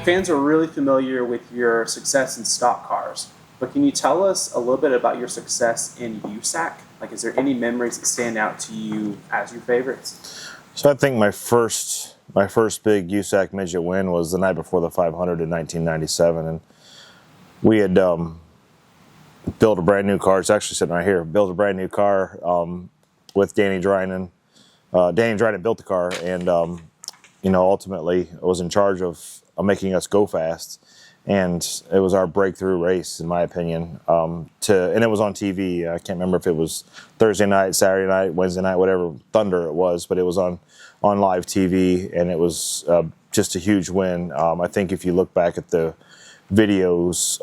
fans are really familiar with your success in stock cars, but can you tell us a little bit about your success in USAC? Like, is there any memories that stand out to you as your favorites? So I think my first big USAC midget win was the night before the 500 in 1997, and we had built a brand new car. It's actually sitting right here. Built a brand new car with Danny Drynan. Danny Drynan built the car, and ultimately was in charge of making us go fast. And it was our breakthrough race, in my opinion. And it was on TV. I can't remember if it was Thursday night, Saturday night, Wednesday night, whatever Thunder it was, but it was on live TV, and it was just a huge win. I think if you look back at the videos,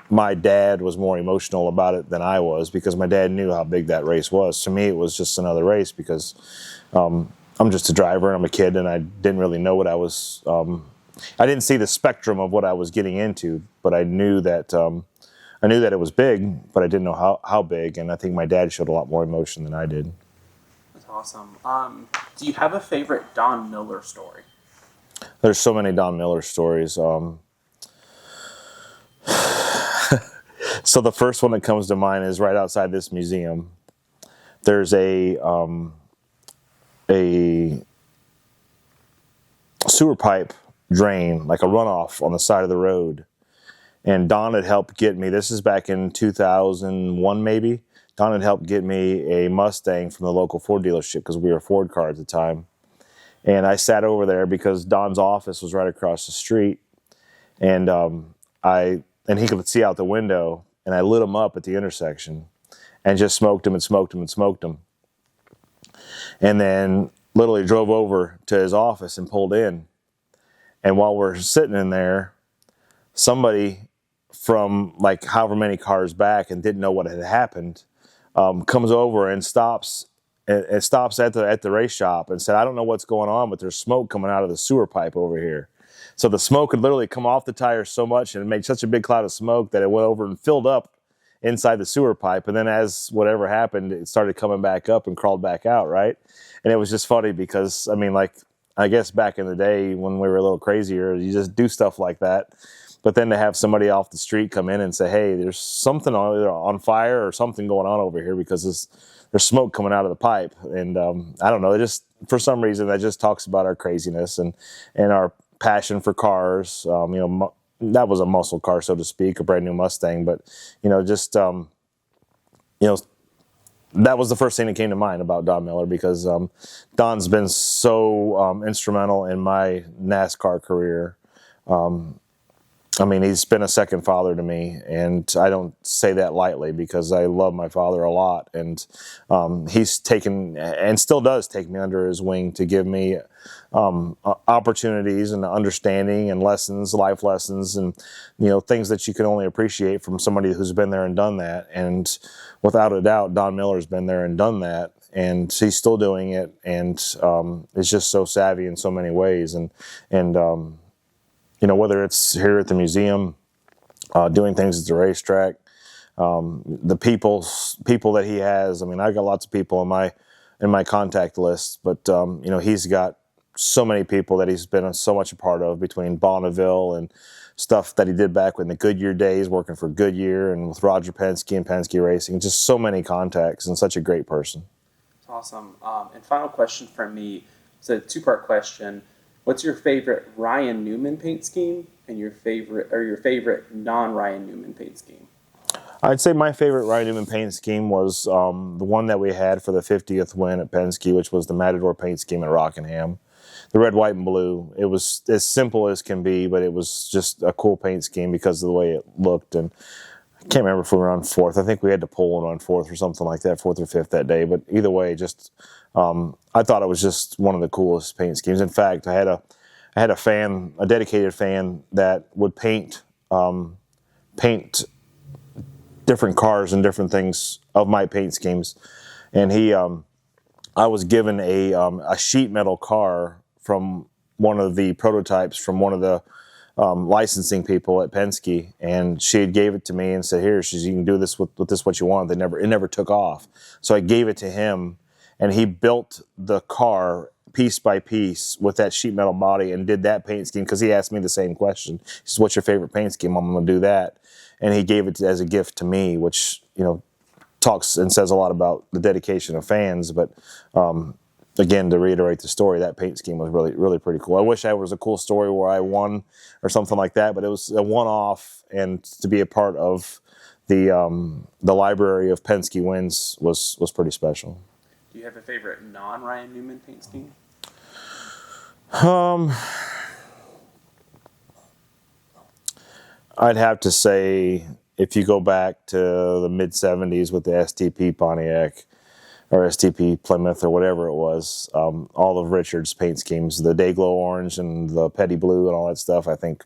my dad was more emotional about it than I was, because my dad knew how big that race was. To me, it was just another race, because I'm just a driver and I'm a kid, and I didn't really know what I was. I didn't see the spectrum of what I was getting into, but I knew that it was big, but I didn't know how big. And I think my dad showed a lot more emotion than I did. That's awesome. Do you have a favorite Don Miller story? There's so many Don Miller stories. So the first one that comes to mind is right outside this museum. There's a sewer pipe drain, like a runoff on the side of the road. And Don had helped get me, this is back in 2001 maybe, Don had helped get me a Mustang from the local Ford dealership, because we were a Ford car at the time. And I sat over there because Don's office was right across the street. And he could see out the window, and I lit him up at the intersection and just smoked him and smoked him and smoked him. And then literally drove over to his office and pulled in. And while we're sitting in there, somebody from like however many cars back and didn't know what had happened comes over and stops at the race shop and said, "I don't know what's going on, but there's smoke coming out of the sewer pipe over here." So the smoke had literally come off the tires so much, and it made such a big cloud of smoke that it went over and filled up inside the sewer pipe. And then as whatever happened, it started coming back up and crawled back out, right? And it was just funny because, I mean, like, I guess back in the day when we were a little crazier, you just do stuff like that. But then to have somebody off the street come in and say, "Hey, there's something either on fire or something going on over here because there's smoke coming out of the pipe." And I don't know, it just, for some reason, that just talks about our craziness and our passion for cars. That was a muscle car, so to speak, a brand new Mustang. But, that was the first thing that came to mind about Don Miller, because Don's been so instrumental in my NASCAR career. He's been a second father to me, and I don't say that lightly because I love my father a lot. And he's taken and still does take me under his wing to give me opportunities and understanding and lessons, life lessons, and things that you can only appreciate from somebody who's been there and done that. And without a doubt, Don Miller's been there and done that, and he's still doing it, and is just so savvy in so many ways. And whether it's here at the museum, doing things at the racetrack, the people that he has. I mean, I got lots of people in my contact list, but he's got so many people that he's been so much a part of, between Bonneville and stuff that he did back in the Goodyear days, working for Goodyear, and with Roger Penske and Penske Racing. Just so many contacts, and such a great person. Awesome. And final question from me. It's a two-part question. What's your favorite Ryan Newman paint scheme, and your favorite non-Ryan Newman paint scheme? I'd say my favorite Ryan Newman paint scheme was the one that we had for the 50th win at Penske, which was the Matador paint scheme at Rockingham. The red, white, and blue. It was as simple as can be, but it was just a cool paint scheme because of the way it looked. And I can't remember if we were on fourth. I think we had to pull it on fourth or something like that, fourth or fifth that day. But either way, just I thought it was just one of the coolest paint schemes. In fact, I had a fan, a dedicated fan, that would paint different cars and different things of my paint schemes. And I was given a sheet metal car from one of the prototypes from one of the licensing people at Penske, and she had gave it to me and said, "Here," she said, "you can do this with this what you want." It never took off, so I gave it to him, and he built the car piece by piece with that sheet metal body and did that paint scheme because he asked me the same question. He says, "What's your favorite paint scheme?" I'm going to do that, and he gave it as a gift to me, which talks and says a lot about the dedication of fans. But again, to reiterate the story, that paint scheme was really, really pretty cool. I wish I was a cool story where I won or something like that, but it was a one-off, and to be a part of the library of Penske wins was pretty special. Do you have a favorite non-Ryan Newman paint scheme? I'd have to say, if you go back to the mid-'70s with the STP Pontiac or STP Plymouth or whatever it was, all of Richard's paint schemes, the Dayglow Orange and the Petty Blue and all that stuff, I think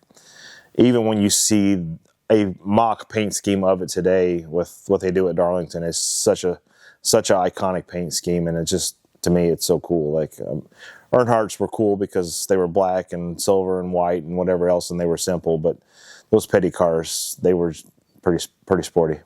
even when you see a mock paint scheme of it today with what they do at Darlington, is such an iconic paint scheme, and it just, to me, it's so cool. Like Earnhardt's were cool because they were black and silver and white and whatever else, and they were simple, but those Petty cars, they were pretty sporty.